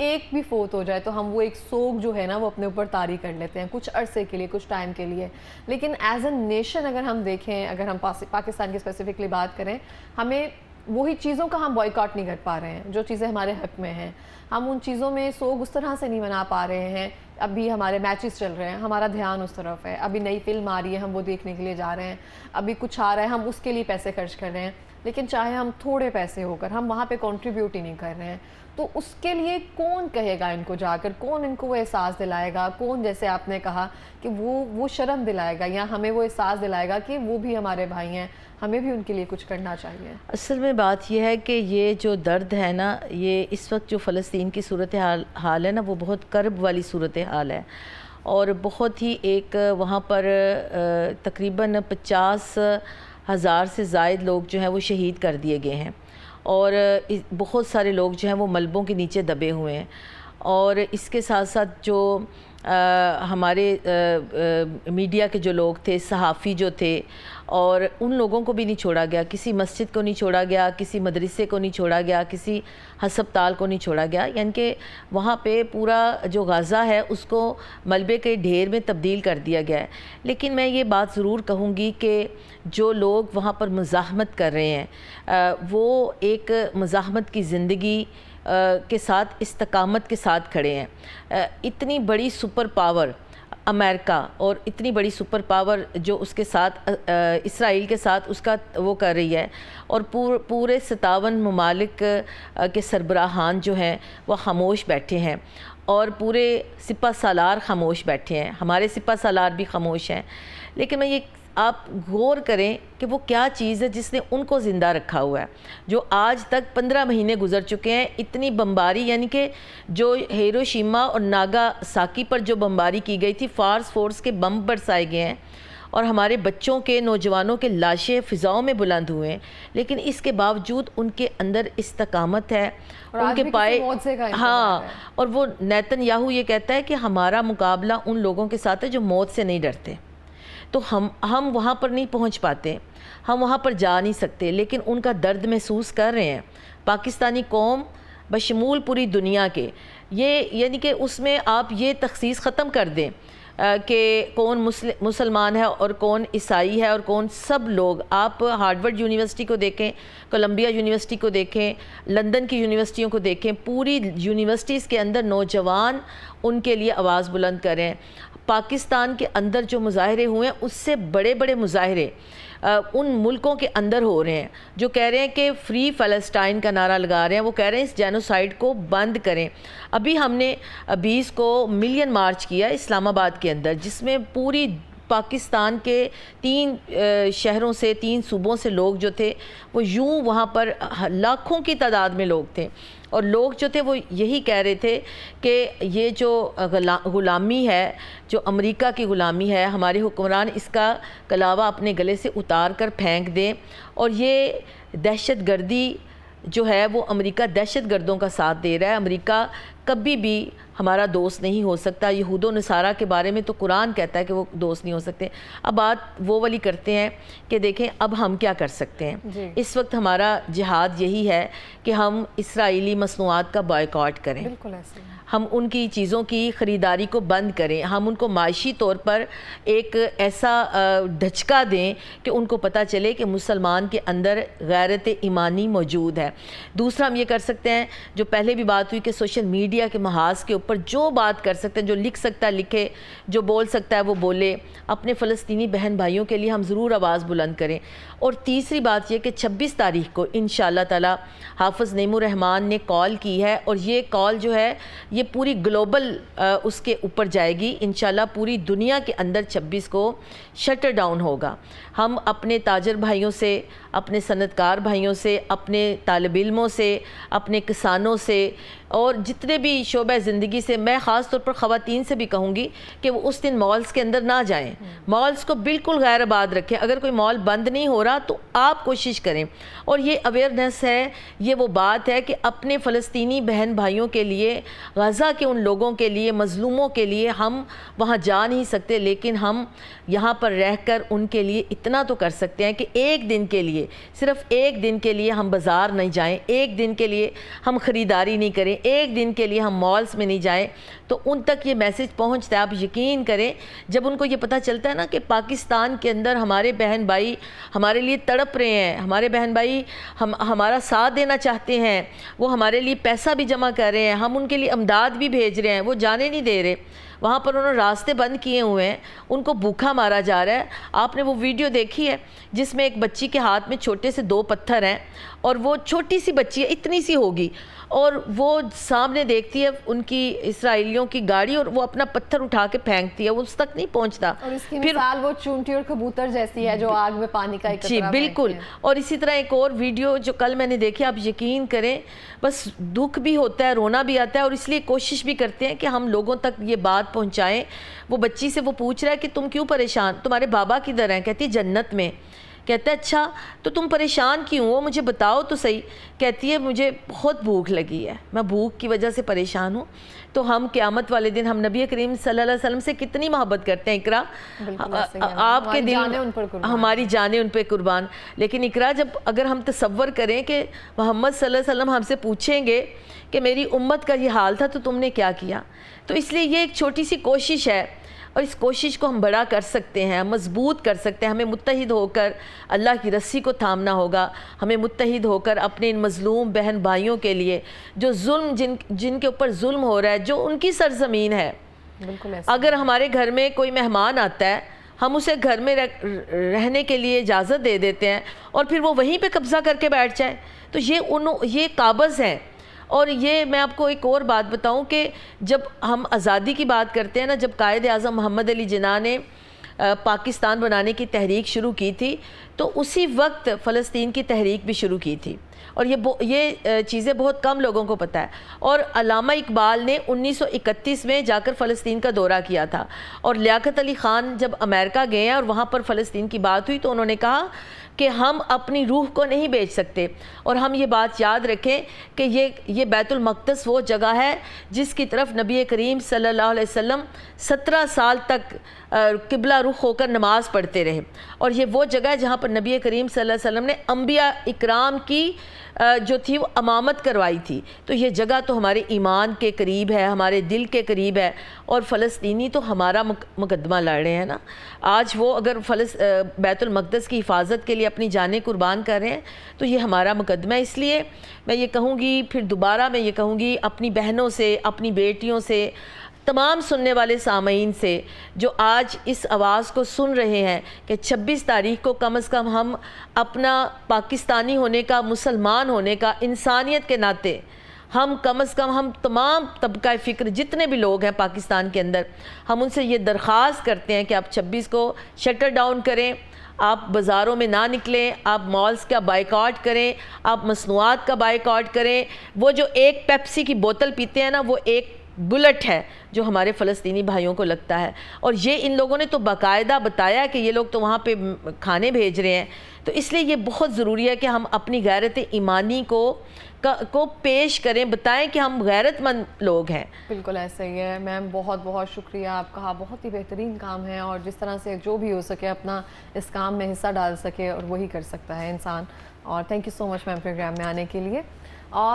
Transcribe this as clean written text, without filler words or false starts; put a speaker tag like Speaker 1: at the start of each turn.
Speaker 1: ایک بھی فوت ہو جائے تو ہم وہ ایک سوگ جو ہے نا وہ اپنے اوپر طاری کر لیتے ہیں کچھ عرصے کے لیے, کچھ ٹائم کے لیے. لیکن ایز اے نیشن اگر ہم دیکھیں, اگر ہم پاکستان کی اسپیسیفکلی بات کریں, ہمیں وہی چیزوں کا ہم بائیکاٹ نہیں کر پا رہے ہیں جو چیزیں ہمارے حق میں ہیں. ہم ان چیزوں میں سوگ اس طرح سے نہیں منا پا رہے ہیں. ابھی ہمارے میچز چل رہے ہیں, ہمارا دھیان اس طرف ہے. ابھی نئی فلم آ رہی ہے, ہم وہ دیکھنے کے لیے جا رہے ہیں. ابھی کچھ آ رہا ہے, ہم اس کے لیے پیسے خرچ کر رہے ہیں. لیکن چاہے ہم تھوڑے پیسے ہو کر ہم وہاں پہ کنٹریبیوٹ ہی نہیں کر رہے ہیں. تو اس کے لیے کون کہے گا ان کو جا کر, کون ان کو وہ احساس دلائے گا, کون جیسے آپ نے کہا کہ وہ شرم دلائے گا یا ہمیں وہ احساس دلائے گا کہ وہ بھی ہمارے بھائی ہیں, ہمیں بھی ان کے لیے کچھ کرنا چاہیے.
Speaker 2: اصل میں بات یہ ہے کہ یہ جو درد ہے نا, یہ اس وقت جو فلسطین کی صورتحال ہے نا, وہ بہت کرب والی صورتحال ہے. اور بہت ہی ایک وہاں پر تقریباً 50,000 سے زائد لوگ جو ہیں وہ شہید کر دیے گئے ہیں, اور بہت سارے لوگ جو ہیں وہ ملبوں کے نیچے دبے ہوئے ہیں. اور اس کے ساتھ ساتھ جو ہمارے میڈیا کے جو لوگ تھے, صحافی جو تھے, اور ان لوگوں کو بھی نہیں چھوڑا گیا. کسی مسجد کو نہیں چھوڑا گیا, کسی مدرسے کو نہیں چھوڑا گیا, کسی ہسپتال کو نہیں چھوڑا گیا. یعنی کہ وہاں پہ پورا جو غزہ ہے اس کو ملبے کے ڈھیر میں تبدیل کر دیا گیا ہے. لیکن میں یہ بات ضرور کہوں گی کہ جو لوگ وہاں پر مزاحمت کر رہے ہیں وہ ایک مزاحمت کی زندگی کے ساتھ استقامت کے ساتھ کھڑے ہیں. اتنی بڑی سپر پاور امریکہ اور اتنی بڑی سپر پاور جو اس کے ساتھ اسرائیل کے ساتھ اس کا وہ کر رہی ہے, اور پورے 57 ممالک کے سربراہان جو ہیں وہ خاموش بیٹھے ہیں, اور پورے سپہ سالار خاموش بیٹھے ہیں, ہمارے سپہ سالار بھی خاموش ہیں. لیکن میں یہ آپ غور کریں کہ وہ کیا چیز ہے جس نے ان کو زندہ رکھا ہوا ہے, جو آج تک 15 مہینے گزر چکے ہیں. اتنی بمباری, یعنی کہ جو ہیروشیما اور ناگا ساکی پر جو بمباری کی گئی تھی, فورس کے بم برسائے گئے ہیں, اور ہمارے بچوں کے, نوجوانوں کے لاشیں فضاؤں میں بلند ہوئے ہیں. لیکن اس کے باوجود ان کے اندر استقامت ہے, ان کے پائے. ہاں, اور وہ نیتن یاہو یہ کہتا ہے کہ ہمارا مقابلہ ان لوگوں کے ساتھ ہے جو موت سے نہیں ڈرتے. تو ہم وہاں پر نہیں پہنچ پاتے, ہم وہاں پر جا نہیں سکتے, لیکن ان کا درد محسوس کر رہے ہیں. پاکستانی قوم بشمول پوری دنیا کے, یہ یعنی کہ اس میں آپ یہ تخصیص ختم کر دیں کہ کون مسلمان ہے اور کون عیسائی ہے اور کون, سب لوگ. آپ ہارورڈ یونیورسٹی کو دیکھیں, کولمبیا یونیورسٹی کو دیکھیں, لندن کی یونیورسٹیوں کو دیکھیں, پوری یونیورسٹیز کے اندر نوجوان ان کے لیے آواز بلند کریں. پاکستان کے اندر جو مظاہرے ہوئے ہیں اس سے بڑے بڑے مظاہرے ان ملکوں کے اندر ہو رہے ہیں جو کہہ رہے ہیں کہ فری فلسطین کا نعرہ لگا رہے ہیں. وہ کہہ رہے ہیں اس جینوسائیڈ کو بند کریں. ابھی ہم نے 20 کو ملین مارچ کیا اسلام آباد کے اندر, جس میں پوری پاکستان کے 3 شہروں سے, 3 صوبوں سے لوگ جو تھے وہ یوں وہاں پر لاکھوں کی تعداد میں لوگ تھے. اور لوگ جو تھے وہ یہی کہہ رہے تھے کہ یہ جو غلامی ہے, جو امریکہ کی غلامی ہے, ہمارے حکمران اس کا کلاوہ اپنے گلے سے اتار کر پھینک دیں. اور یہ دہشت گردی جو ہے وہ امریکہ دہشت گردوں کا ساتھ دے رہا ہے. امریکہ کبھی بھی ہمارا دوست نہیں ہو سکتا. یہود و نصارہ کے بارے میں تو قرآن کہتا ہے کہ وہ دوست نہیں ہو سکتے. اب بات وہ والی کرتے ہیں کہ دیکھیں اب ہم کیا کر سکتے ہیں. اس وقت ہمارا جہاد یہی ہے کہ ہم اسرائیلی مصنوعات کا بائیکاٹ کریں.
Speaker 1: بالکل ایسے
Speaker 2: ہم ان کی چیزوں کی خریداری کو بند کریں. ہم ان کو معاشی طور پر ایک ایسا دھچکا دیں کہ ان کو پتہ چلے کہ مسلمان کے اندر غیرت ایمانی موجود ہے. دوسرا ہم یہ کر سکتے ہیں, جو پہلے بھی بات ہوئی کہ سوشل میڈیا کے محاذ کے اوپر جو بات کر سکتے ہیں, جو لکھ سکتا ہے لکھے, جو بول سکتا ہے وہ بولے. اپنے فلسطینی بہن بھائیوں کے لیے ہم ضرور آواز بلند کریں. اور تیسری بات یہ کہ 26 تاریخ کو انشاءاللہ تعالی حافظ نعیم الرحمن نے کال کی ہے, اور یہ کال جو ہے یہ پوری گلوبل اس کے اوپر جائے گی انشاءاللہ. پوری دنیا کے اندر 26 کو شٹر ڈاؤن ہوگا. ہم اپنے تاجر بھائیوں سے, اپنے صنعت کار بھائیوں سے, اپنے طالب علموں سے, اپنے کسانوں سے, اور جتنے بھی شعبہ زندگی سے, میں خاص طور پر خواتین سے بھی کہوں گی کہ وہ اس دن مالز کے اندر نہ جائیں. مالز کو بالکل غیر آباد رکھیں. اگر کوئی مال بند نہیں ہو رہا تو آپ کوشش کریں. اور یہ اویئرنیس ہے, یہ وہ بات ہے کہ اپنے فلسطینی بہن بھائیوں کے لیے, غزہ کے ان لوگوں کے لیے, مظلوموں کے لیے ہم وہاں جا نہیں سکتے, لیکن ہم یہاں پر رہ کر ان کے لیے اتنا تو کر سکتے ہیں کہ ایک دن کے لیے, صرف ایک دن کے لیے ہم بازار نہیں جائیں, ایک دن کے لیے ہم خریداری نہیں کریں, ایک دن کے لیے ہم مالز میں نہیں جائیں تو ان تک یہ میسیج پہنچتا ہے. آپ یقین کریں جب ان کو یہ پتہ چلتا ہے نا کہ پاکستان کے اندر ہمارے بہن بھائی ہمارے لیے تڑپ رہے ہیں, ہمارے بہن بھائی ہمارا ساتھ دینا چاہتے ہیں, وہ ہمارے لیے پیسہ بھی جمع کر رہے ہیں, ہم ان کے لیے امداد بھی بھیج رہے ہیں, وہ جانے نہیں دے رہے, وہاں پر انہوں نے راستے بند کیے ہوئے ہیں, ان کو بھوکا مارا جا رہا ہے. آپ نے وہ ویڈیو دیکھی ہے جس میں ایک بچی کے ہاتھ میں چھوٹے سے 2 پتھر ہیں اور وہ چھوٹی سی بچی ہے, اتنی سی ہوگی, اور وہ سامنے دیکھتی ہے ان کی اسرائیلیوں کی گاڑی اور وہ اپنا پتھر اٹھا کے پھینکتی ہے, وہ اس تک نہیں پہنچتا.
Speaker 1: اور اس کی مثال وہ چونٹی اور کبوتر جیسی ہے جو آگ میں پانی کا ایک
Speaker 2: جی بالکل. اور اسی طرح ایک اور ویڈیو جو کل میں نے دیکھی, آپ یقین کریں بس دکھ بھی ہوتا ہے, رونا بھی آتا ہے, اور اس لیے کوشش بھی کرتے ہیں کہ ہم لوگوں تک یہ بات پہنچائیں. وہ بچی سے وہ پوچھ رہا ہے کہ تم کیوں پریشان, تمہارے بابا کدھر ہیں؟ کہتی جنت میں. کہتا ہے اچھا تو تم پریشان کیوں ہو, مجھے بتاؤ تو صحیح. کہتی ہے مجھے بہت بھوک لگی ہے, میں بھوک کی وجہ سے پریشان ہوں. تو ہم قیامت والے دن ہم نبی کریم صلی اللہ علیہ وسلم سے کتنی محبت کرتے ہیں اقرا, آپ کے دل ہماری جانیں ان پہ قربان. لیکن اقرا جب اگر ہم تصور کریں کہ محمد صلی اللہ علیہ وسلم ہم سے پوچھیں گے کہ میری امت کا یہ حال تھا تو تم نے کیا کیا, تو اس لیے یہ ایک چھوٹی سی کوشش ہے, اور اس کوشش کو ہم بڑا کر سکتے ہیں, مضبوط کر سکتے ہیں. ہمیں متحد ہو کر اللہ کی رسی کو تھامنا ہوگا, ہمیں متحد ہو کر اپنے ان مظلوم بہن بھائیوں کے لیے جو ظلم جن کے اوپر ظلم ہو رہا ہے, جو ان کی سرزمین ہے. اگر ہمارے گھر میں کوئی مہمان آتا ہے ہم اسے گھر میں رہنے کے لیے اجازت دے دیتے ہیں اور پھر وہ وہیں پہ قبضہ کر کے بیٹھ جائے, تو یہ قابض ہیں. اور یہ میں آپ کو ایک اور بات بتاؤں کہ جب ہم آزادی کی بات کرتے ہیں نا, جب قائد اعظم محمد علی جناح نے پاکستان بنانے کی تحریک شروع کی تھی تو اسی وقت فلسطین کی تحریک بھی شروع کی تھی, اور یہ چیزیں بہت کم لوگوں کو پتہ ہے. اور علامہ اقبال نے 1931 میں جا کر فلسطین کا دورہ کیا تھا, اور لیاقت علی خان جب امریکہ گئے ہیں اور وہاں پر فلسطین کی بات ہوئی تو انہوں نے کہا کہ ہم اپنی روح کو نہیں بیچ سکتے. اور ہم یہ بات یاد رکھیں کہ یہ بیت المقدس وہ جگہ ہے جس کی طرف نبی کریم صلی اللہ علیہ وسلم 17 سال تک قبلہ رخ ہو کر نماز پڑھتے رہے, اور یہ وہ جگہ ہے جہاں پر نبی کریم صلی اللہ علیہ وسلم نے انبیاء اکرام کی جو تھی وہ امامت کروائی تھی. تو یہ جگہ تو ہمارے ایمان کے قریب ہے, ہمارے دل کے قریب ہے, اور فلسطینی تو ہمارا مقدمہ لڑ رہے ہیں نا. آج وہ اگر بیت المقدس کی حفاظت کے لیے اپنی جانیں قربان کر رہے ہیں تو یہ ہمارا مقدمہ ہے. اس لیے میں یہ کہوں گی, پھر دوبارہ میں یہ کہوں گی اپنی بہنوں سے, اپنی بیٹیوں سے, تمام سننے والے سامعین سے جو آج اس آواز کو سن رہے ہیں کہ 26 تاریخ کو کم از کم ہم اپنا پاکستانی ہونے کا, مسلمان ہونے کا, انسانیت کے ناطے ہم کم از کم ہم تمام طبقہ فکر جتنے بھی لوگ ہیں پاکستان کے اندر, ہم ان سے یہ درخواست کرتے ہیں کہ آپ 26 کو شٹر ڈاؤن کریں, آپ بازاروں میں نہ نکلیں, آپ مالز کا بائیکاٹ کریں, آپ مصنوعات کا بائیکاٹ کریں. وہ جو ایک پیپسی کی بوتل پیتے ہیں نا وہ ایک بلٹ ہے جو ہمارے فلسطینی بھائیوں کو لگتا ہے, اور یہ ان لوگوں نے تو باقاعدہ بتایا کہ یہ لوگ تو وہاں پہ کھانے بھیج رہے ہیں. تو اس لیے یہ بہت ضروری ہے کہ ہم اپنی غیرت ایمانی کو پیش کریں, بتائیں کہ ہم غیرت مند لوگ ہیں.
Speaker 1: بالکل ایسا ہی ہے میم, بہت بہت شکریہ آپ کا, بہت ہی بہترین کام ہے, اور جس طرح سے جو بھی ہو سکے اپنا اس کام میں حصہ ڈال سکے اور وہی کر سکتا ہے انسان. اور thank you so much ma'am programme میں آنے کے لیے.